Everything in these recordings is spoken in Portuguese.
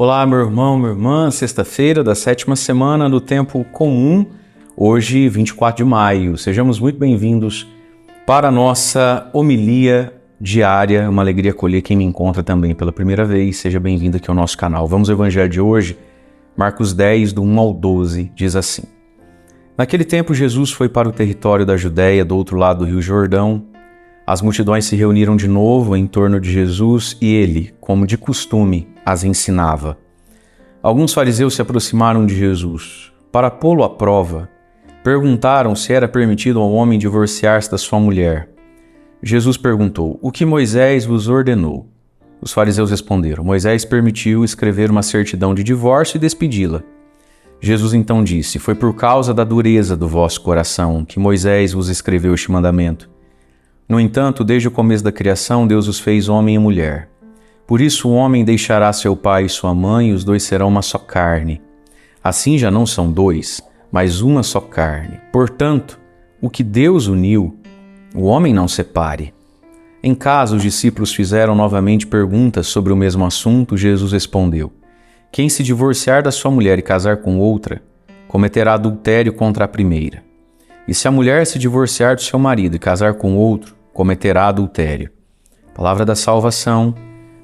Olá, meu irmão, minha irmã, sexta-feira da 7ª semana do Tempo Comum, hoje 24 de maio. Sejamos muito bem-vindos para a nossa homilia diária. Uma alegria acolher quem me encontra também pela primeira vez. Seja bem-vindo aqui ao nosso canal. Vamos ao Evangelho de hoje, Marcos 10, do 1 ao 12, diz assim. Naquele tempo, Jesus foi para o território da Judéia, do outro lado do Rio Jordão. As multidões se reuniram de novo em torno de Jesus e ele, como de costume, as ensinava. Alguns fariseus se aproximaram de Jesus. Para pô-lo à prova, perguntaram se era permitido ao homem divorciar-se da sua mulher. Jesus perguntou: "O que Moisés vos ordenou?" Os fariseus responderam: "Moisés permitiu escrever uma certidão de divórcio e despedi-la." Jesus então disse: "Foi por causa da dureza do vosso coração que Moisés vos escreveu este mandamento. No entanto, desde o começo da criação, Deus os fez homem e mulher. Por isso o homem deixará seu pai e sua mãe, e os dois serão uma só carne. Assim já não são dois, mas uma só carne. Portanto, o que Deus uniu, o homem não separe." Em casa, os discípulos fizeram novamente perguntas sobre o mesmo assunto. Jesus respondeu: "Quem se divorciar da sua mulher e casar com outra, cometerá adultério contra a primeira. E se a mulher se divorciar do seu marido e casar com outro, cometerá adultério." Palavra da salvação,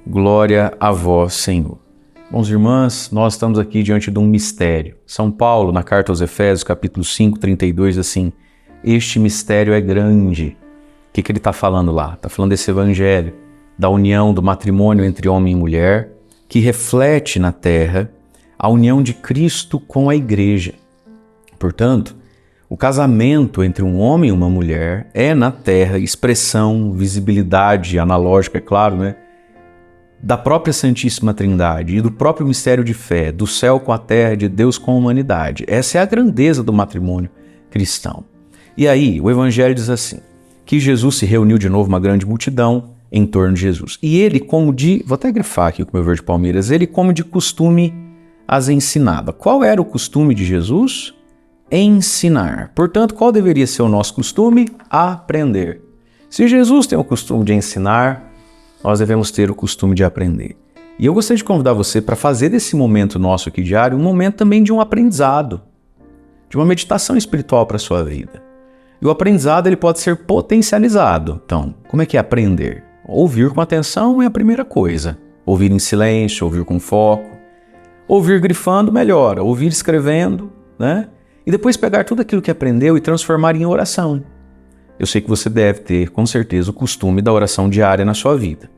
glória a vós, Senhor. Bons irmãs, nós estamos aqui diante de um mistério. São Paulo, na carta aos Efésios, capítulo 5, 32, assim: "Este mistério é grande." O que ele está falando lá? Está falando desse evangelho, da união, do matrimônio entre homem e mulher, que reflete na terra a união de Cristo com a igreja. Portanto, o casamento entre um homem e uma mulher é, na terra, expressão, visibilidade analógica, é claro, né, da própria Santíssima Trindade e do próprio mistério de fé, do céu com a terra, de Deus com a humanidade. Essa é a grandeza do matrimônio cristão. E aí, o Evangelho diz assim, que Jesus se reuniu de novo uma grande multidão em torno de Jesus. E ele, vou até grifar aqui com o meu verde Palmeiras, ele, como de costume, as ensinava. Qual era o costume de Jesus? Ensinar. Portanto, qual deveria ser o nosso costume? Aprender. Se Jesus tem o costume de ensinar, nós devemos ter o costume de aprender. E eu gostaria de convidar você para fazer desse momento nosso aqui diário um momento também de um aprendizado, de uma meditação espiritual para a sua vida. E o aprendizado ele pode ser potencializado. Então, como é que é aprender? Ouvir com atenção é a primeira coisa. Ouvir em silêncio, ouvir com foco. Ouvir grifando melhora, ouvir escrevendo, né? E depois pegar tudo aquilo que aprendeu e transformar em oração. Eu sei que você deve ter, com certeza, o costume da oração diária na sua vida.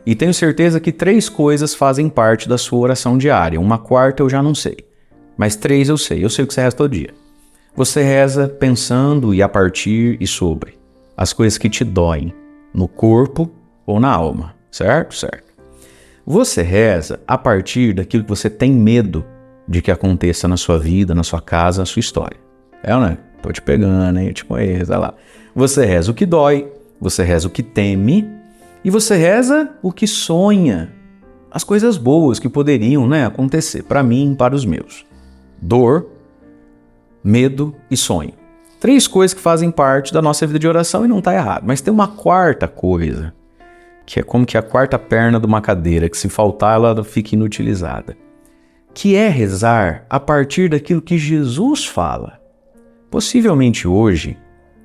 E tenho certeza que 3 coisas fazem parte da sua oração diária. Uma quarta eu já não sei, mas 3 eu sei. Eu sei o que você reza todo dia. Você reza pensando e a partir e sobre as coisas que te doem, no corpo ou na alma, certo? Certo. Você reza a partir daquilo que você tem medo de que aconteça na sua vida, na sua casa, na sua história. É ou não é? Tô te pegando, hein? Eu te conheço, olha lá. Você reza o que dói, você reza o que teme e você reza o que sonha. As coisas boas que poderiam, né, acontecer para mim e para os meus. Dor, medo e sonho. 3 coisas que fazem parte da nossa vida de oração e não está errado. Mas tem uma quarta coisa, que é como que a quarta perna de uma cadeira, que se faltar ela fica inutilizada. Que é rezar a partir daquilo que Jesus fala. Possivelmente hoje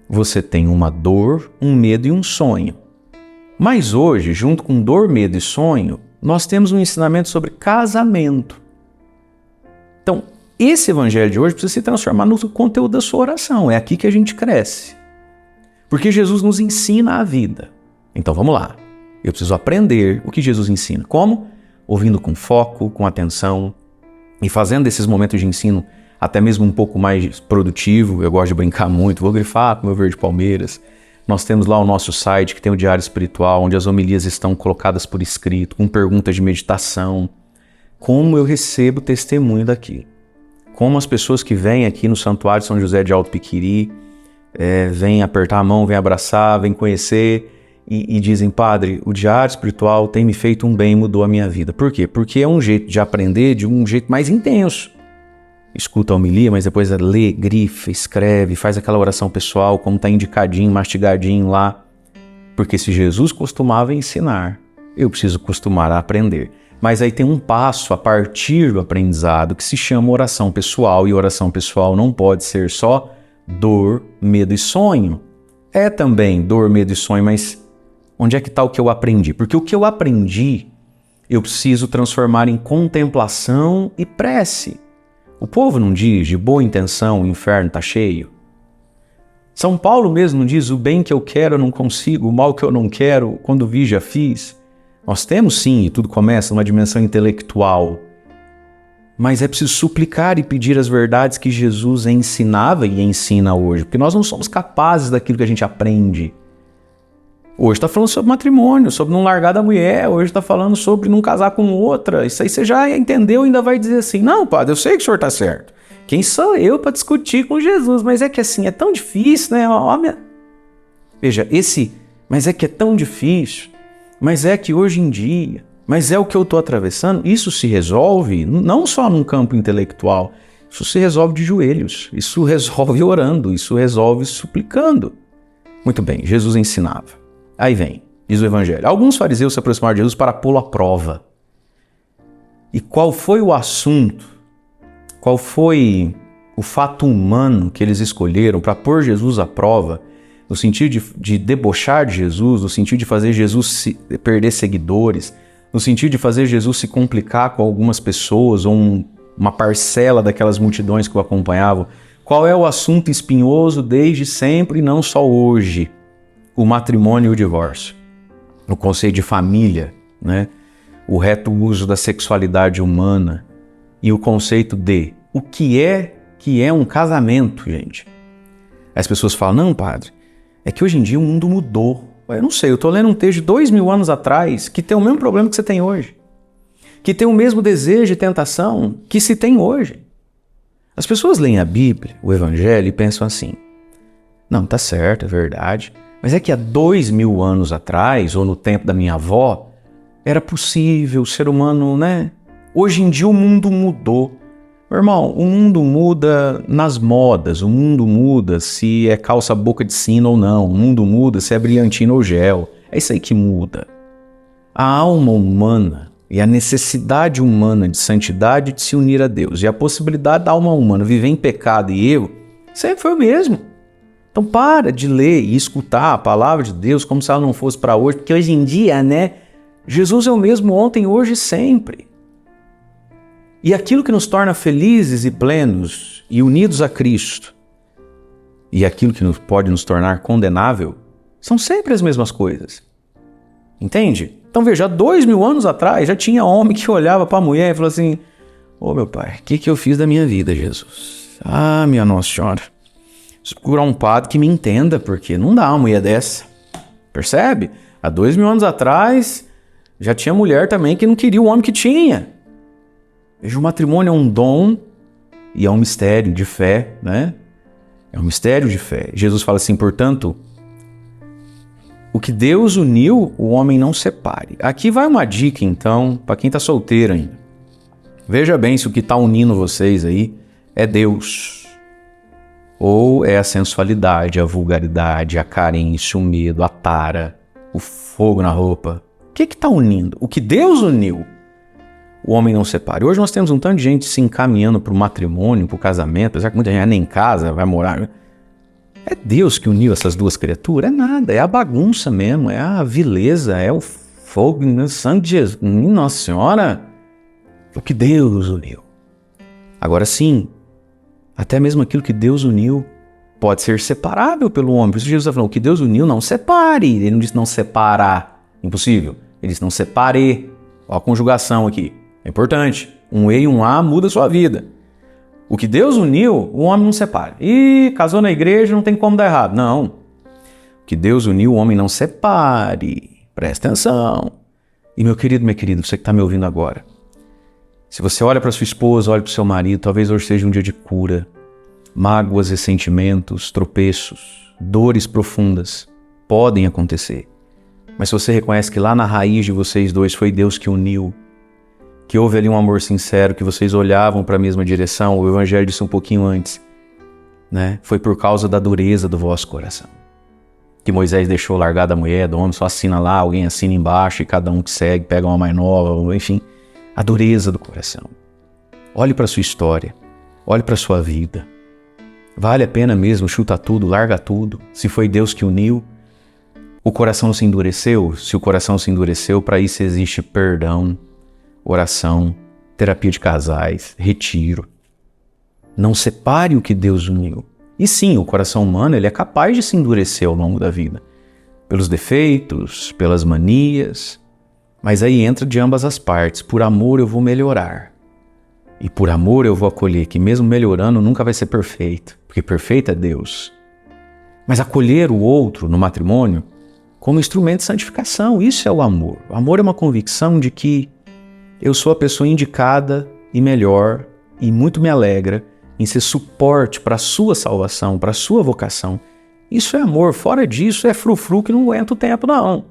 você tem uma dor, um medo e um sonho. Mas hoje, junto com dor, medo e sonho, nós temos um ensinamento sobre casamento. Então, esse evangelho de hoje precisa se transformar no conteúdo da sua oração. É aqui que a gente cresce. Porque Jesus nos ensina a vida. Então vamos lá. Eu preciso aprender o que Jesus ensina. Como? Ouvindo com foco, com atenção, e fazendo desses momentos de ensino até mesmo um pouco mais produtivo. Eu gosto de brincar muito, vou grifar com o meu verde Palmeiras. Nós temos lá o nosso site que tem o Diário Espiritual, onde as homilias estão colocadas por escrito, com perguntas de meditação. Como eu recebo testemunho daquilo. Como as pessoas que vêm aqui no Santuário São José de Alto Piquiri, vêm apertar a mão, vêm abraçar, vêm conhecer e dizem: "Padre, o Diário Espiritual tem me feito um bem e mudou a minha vida." Por quê? Porque é um jeito de aprender de um jeito mais intenso. Escuta a homilia, mas depois lê, grifa, escreve, faz aquela oração pessoal, como está indicadinho, mastigadinho lá. Porque se Jesus costumava ensinar, eu preciso acostumar a aprender. Mas aí tem um passo a partir do aprendizado que se chama oração pessoal, e oração pessoal não pode ser só dor, medo e sonho. É também dor, medo e sonho, mas onde é que está o que eu aprendi? Porque o que eu aprendi, eu preciso transformar em contemplação e prece. O povo não diz, de boa intenção, o inferno está cheio. São Paulo mesmo não diz, o bem que eu quero eu não consigo, o mal que eu não quero, quando vi já fiz. Nós temos sim, e tudo começa numa dimensão intelectual, mas é preciso suplicar e pedir as verdades que Jesus ensinava e ensina hoje, porque nós não somos capazes daquilo que a gente aprende. Hoje está falando sobre matrimônio, sobre não largar da mulher, hoje está falando sobre não casar com outra. Isso aí você já entendeu e ainda vai dizer assim, não, padre, eu sei que o senhor está certo. Quem sou eu para discutir com Jesus? Mas é que assim, é tão difícil, né? Veja, mas é que é tão difícil. Mas é que hoje em dia, mas é o que eu estou atravessando, isso se resolve não só num campo intelectual, isso se resolve de joelhos, isso resolve orando, isso resolve suplicando. Muito bem, Jesus ensinava. Aí vem, diz o Evangelho, alguns fariseus se aproximaram de Jesus para pô-lo à prova. E qual foi o assunto, qual foi o fato humano que eles escolheram para pôr Jesus à prova, no sentido de debochar de Jesus, no sentido de fazer Jesus perder seguidores, no sentido de fazer Jesus se complicar com algumas pessoas ou uma parcela daquelas multidões que o acompanhavam? Qual é o assunto espinhoso desde sempre e não só hoje? O matrimônio e o divórcio. O conceito de família, né? O reto uso da sexualidade humana e o conceito de o que é um casamento, gente. As pessoas falam, não, padre, é que hoje em dia o mundo mudou. Eu não sei, eu estou lendo um texto de 2000 anos atrás que tem o mesmo problema que você tem hoje. Que tem o mesmo desejo e tentação que se tem hoje. As pessoas leem a Bíblia, o Evangelho, e pensam assim, não, tá certo, é verdade, mas é que há 2000 anos atrás, ou no tempo da minha avó, era possível o ser humano, né? Hoje em dia o mundo mudou. Meu irmão, o mundo muda nas modas, o mundo muda se é calça boca de sino ou não, o mundo muda se é brilhantina ou gel, é isso aí que muda. A alma humana e a necessidade humana de santidade de se unir a Deus e a possibilidade da alma humana viver em pecado e erro, sempre foi o mesmo. Então para de ler e escutar a palavra de Deus como se ela não fosse para hoje, porque hoje em dia, né, Jesus é o mesmo ontem, hoje e sempre. E aquilo que nos torna felizes e plenos e unidos a Cristo e aquilo que pode nos tornar condenável são sempre as mesmas coisas. Entende? Então veja, há 2000 anos atrás já tinha homem que olhava para a mulher e falou assim, ô meu pai, o que eu fiz da minha vida, Jesus? Ah, minha Nossa Senhora, preciso procurar um padre que me entenda, porque não dá uma mulher dessa. Percebe? Há 2000 anos atrás já tinha mulher também que não queria o homem que tinha. Veja, o matrimônio é um dom e é um mistério de fé, né? É um mistério de fé. Jesus fala assim, portanto, o que Deus uniu, o homem não separe. Aqui vai uma dica, então, para quem está solteiro ainda. Veja bem se o que está unindo vocês aí é Deus. Ou é a sensualidade, a vulgaridade, a carência, o medo, a tara, o fogo na roupa. O que está unindo? O que Deus uniu, o homem não separe. Hoje nós temos um tanto de gente se encaminhando para o matrimônio, para o casamento, apesar que muita gente nem casa, vai morar. É Deus que uniu essas duas criaturas? É nada, é a bagunça mesmo, é a vileza, é o fogo no sangue de Jesus. Nossa Senhora, o que Deus uniu. Agora sim, até mesmo aquilo que Deus uniu pode ser separável pelo homem. Por isso Jesus está falando, o que Deus uniu não separe. Ele não disse não separar, impossível. Ele disse não separe. Olha a conjugação aqui. É importante. Um E e um A muda a sua vida. O que Deus uniu, o homem não separa. Ih, casou na igreja, não tem como dar errado. Não. O que Deus uniu, o homem não separe. Presta atenção. E meu querido, minha querida, você que está me ouvindo agora. Se você olha para sua esposa, olha para o seu marido, talvez hoje seja um dia de cura. Mágoas, ressentimentos, tropeços, dores profundas podem acontecer. Mas se você reconhece que lá na raiz de vocês dois foi Deus que uniu, que houve ali um amor sincero, que vocês olhavam para a mesma direção, o Evangelho disse um pouquinho antes, né? Foi por causa da dureza do vosso coração. que Moisés deixou largada a mulher do homem, só assina lá, alguém assina embaixo e cada um que segue pega uma mais nova, enfim. A dureza do coração. Olhe para a sua história, olhe para a sua vida. Vale a pena mesmo chutar tudo, larga tudo, se foi Deus que uniu? O coração se endureceu? Se o coração se endureceu, para isso existe perdão, oração, terapia de casais, retiro. Não separe o que Deus uniu. E sim, o coração humano ele é capaz de se endurecer ao longo da vida. Pelos defeitos, pelas manias. Mas aí entra de ambas as partes. Por amor eu vou melhorar. E por amor eu vou acolher que mesmo melhorando nunca vai ser perfeito. Porque perfeito é Deus. Mas acolher o outro no matrimônio como instrumento de santificação. Isso é o amor. O amor é uma convicção de que eu sou a pessoa indicada e melhor e muito me alegra em ser suporte para a sua salvação, para a sua vocação. Isso é amor. Fora disso é frufru que não aguenta o tempo, não.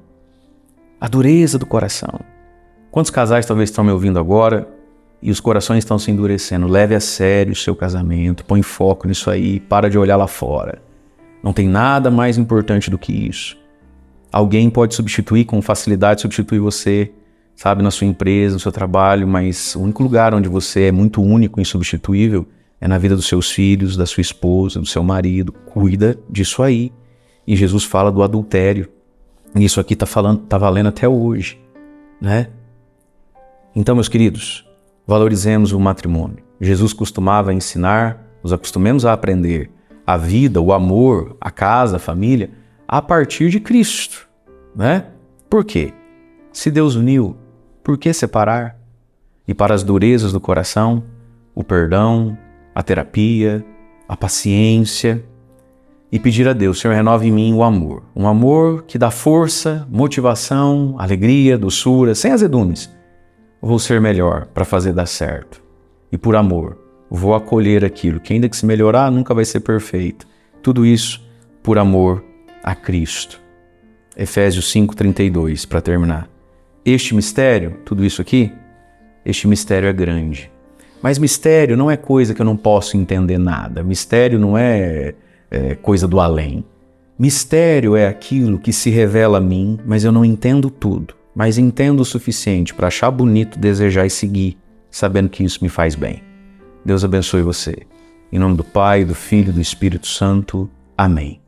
A dureza do coração. Quantos casais talvez estão me ouvindo agora e os corações estão se endurecendo? Leve a sério o seu casamento, põe foco nisso aí, para de olhar lá fora. Não tem nada mais importante do que isso. Alguém pode substituir com facilidade, substituir você, sabe, na sua empresa, no seu trabalho, mas o único lugar onde você é muito único e insubstituível é na vida dos seus filhos, da sua esposa, do seu marido. Cuida disso aí. E Jesus fala do adultério. E isso aqui tá valendo até hoje, né? Então, meus queridos, valorizemos o matrimônio. Jesus costumava ensinar, nos acostumemos a aprender a vida, o amor, a casa, a família, a partir de Cristo, né? Por quê? Se Deus uniu, por que separar? E para as durezas do coração, o perdão, a terapia, a paciência e pedir a Deus, Senhor, renove em mim o amor. Um amor que dá força, motivação, alegria, doçura, sem azedumes. Vou ser melhor para fazer dar certo. E por amor, vou acolher aquilo que ainda que se melhorar, nunca vai ser perfeito. Tudo isso por amor a Cristo. Efésios 5:32, para terminar. Este mistério, tudo isso aqui, este mistério é grande. Mas mistério não é coisa que eu não posso entender nada. Mistério não é coisa do além. Mistério é aquilo que se revela a mim, mas eu não entendo tudo. Mas entendo o suficiente para achar bonito, desejar e seguir, sabendo que isso me faz bem. Deus abençoe você. Em nome do Pai, do Filho e do Espírito Santo. Amém.